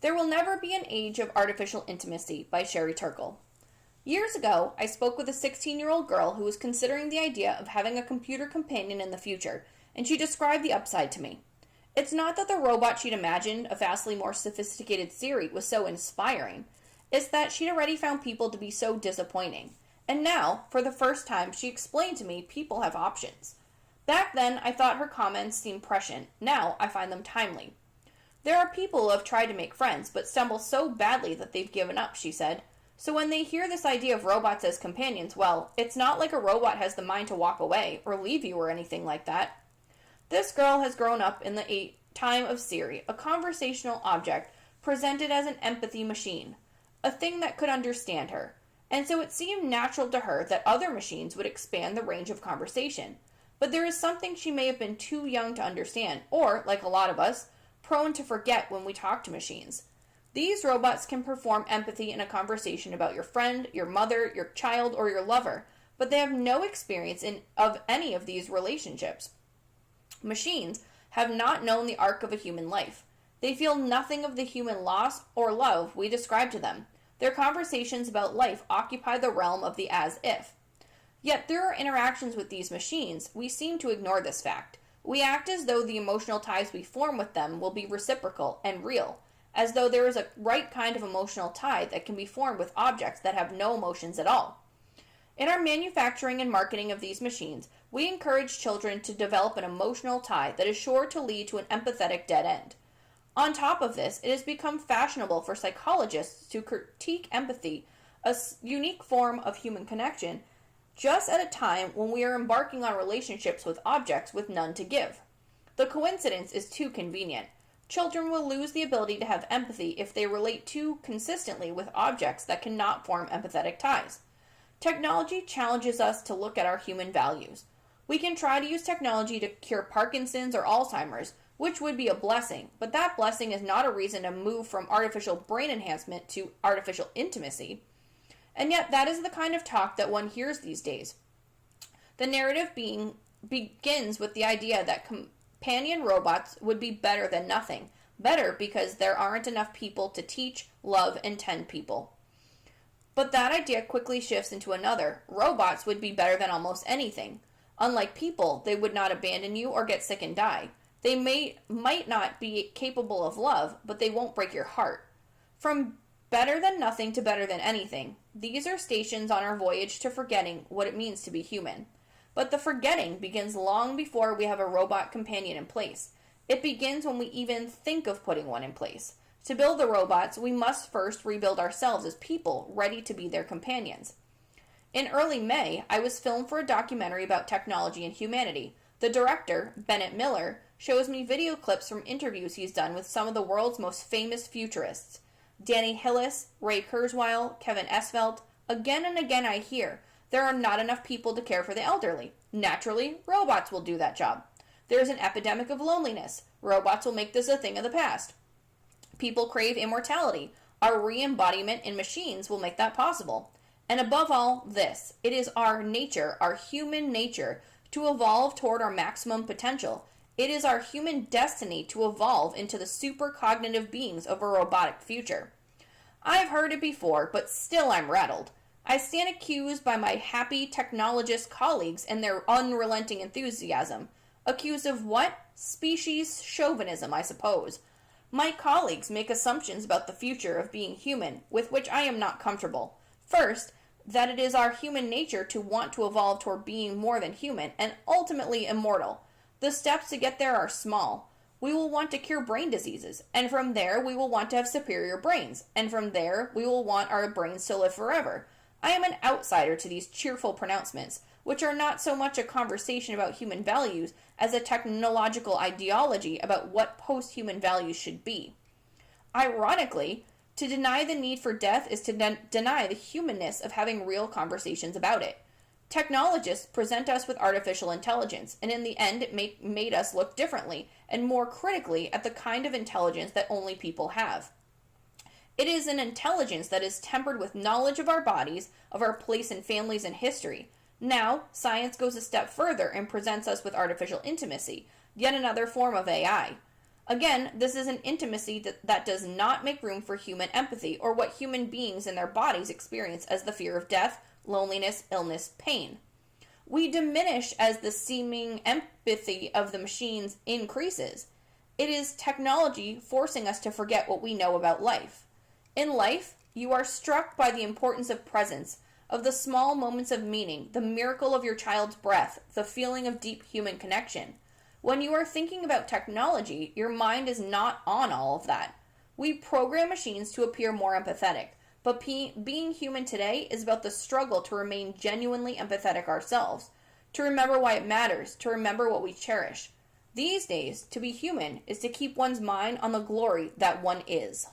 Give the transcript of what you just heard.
There Will Never Be an Age of Artificial Intimacy by Sherry Turkle. Years ago, I spoke with a 16-year-old girl who was considering the idea of having a computer companion in the future, and she described the upside to me. It's not that the robot she'd imagined, a vastly more sophisticated Siri, was so inspiring. It's that she'd already found people to be so disappointing. And now, for the first time, she explained to me people have options. Back then, I thought her comments seemed prescient. Now, I find them timely. There are people who have tried to make friends, but stumble so badly that they've given up, she said. So when they hear this idea of robots as companions, well, it's not like a robot has the mind to walk away or leave you or anything like that. This girl has grown up in the time of Siri, a conversational object presented as an empathy machine, a thing that could understand her. And so it seemed natural to her that other machines would expand the range of conversation. But there is something she may have been too young to understand, or, like a lot of us, prone to forget when we talk to machines. These robots can perform empathy in a conversation about your friend, your mother, your child, or your lover, but they have no experience of any of these relationships. Machines have not known the arc of a human life. They feel nothing of the human loss or love we describe to them. Their conversations about life occupy the realm of the as-if. Yet through our interactions with these machines, we seem to ignore this fact. We act as though the emotional ties we form with them will be reciprocal and real, as though there is a right kind of emotional tie that can be formed with objects that have no emotions at all. In our manufacturing and marketing of these machines, we encourage children to develop an emotional tie that is sure to lead to an empathetic dead end. On top of this, it has become fashionable for psychologists to critique empathy, a unique form of human connection, just at a time when we are embarking on relationships with objects with none to give. The coincidence is too convenient. Children will lose the ability to have empathy if they relate too consistently with objects that cannot form empathetic ties. Technology challenges us to look at our human values. We can try to use technology to cure Parkinson's or Alzheimer's, which would be a blessing, but that blessing is not a reason to move from artificial brain enhancement to artificial intimacy. And yet that is the kind of talk that one hears these days. The narrative begins with the idea that companion robots would be better than nothing. Better because there aren't enough people to teach, love, and tend people. But that idea quickly shifts into another. Robots would be better than almost anything. Unlike people, they would not abandon you or get sick and die. They might not be capable of love, but they won't break your heart. From better than nothing to better than anything, these are stations on our voyage to forgetting what it means to be human. But the forgetting begins long before we have a robot companion in place. It begins when we even think of putting one in place. To build the robots, we must first rebuild ourselves as people ready to be their companions. In early May, I was filmed for a documentary about technology and humanity. The director, Bennett Miller, shows me video clips from interviews he's done with some of the world's most famous futurists. Danny Hillis, Ray Kurzweil, Kevin Esvelt. Again and again I hear, there are not enough people to care for the elderly. Naturally, robots will do that job. There is an epidemic of loneliness. Robots will make this a thing of the past. People crave immortality. Our re-embodiment in machines will make that possible. And above all, this. It is our nature, our human nature, to evolve toward our maximum potential. It is our human destiny to evolve into the supercognitive beings of a robotic future. I've heard it before, but still I'm rattled. I stand accused by my happy technologist colleagues and their unrelenting enthusiasm. Accused of what? Species chauvinism, I suppose. My colleagues make assumptions about the future of being human, with which I am not comfortable. First, that it is our human nature to want to evolve toward being more than human, and ultimately immortal. The steps to get there are small. We will want to cure brain diseases, and from there we will want to have superior brains, and from there we will want our brains to live forever. I am an outsider to these cheerful pronouncements, which are not so much a conversation about human values as a technological ideology about what post-human values should be. Ironically, to deny the need for death is to deny the humanness of having real conversations about it. Technologists present us with artificial intelligence, and in the end it made us look differently and more critically at the kind of intelligence that only people have. It is an intelligence that is tempered with knowledge of our bodies, of our place in families and history. Now, science goes a step further and presents us with artificial intimacy, yet another form of AI. Again, this is an intimacy that does not make room for human empathy or what human beings and their bodies experience as the fear of death, loneliness, illness, pain. We diminish as the seeming empathy of the machines increases. It is technology forcing us to forget what we know about life. In life, you are struck by the importance of presence, of the small moments of meaning, the miracle of your child's breath, the feeling of deep human connection. When you are thinking about technology, your mind is not on all of that. We program machines to appear more empathetic, but being human today is about the struggle to remain genuinely empathetic ourselves, to remember why it matters, to remember what we cherish. These days, to be human is to keep one's mind on the glory that one is.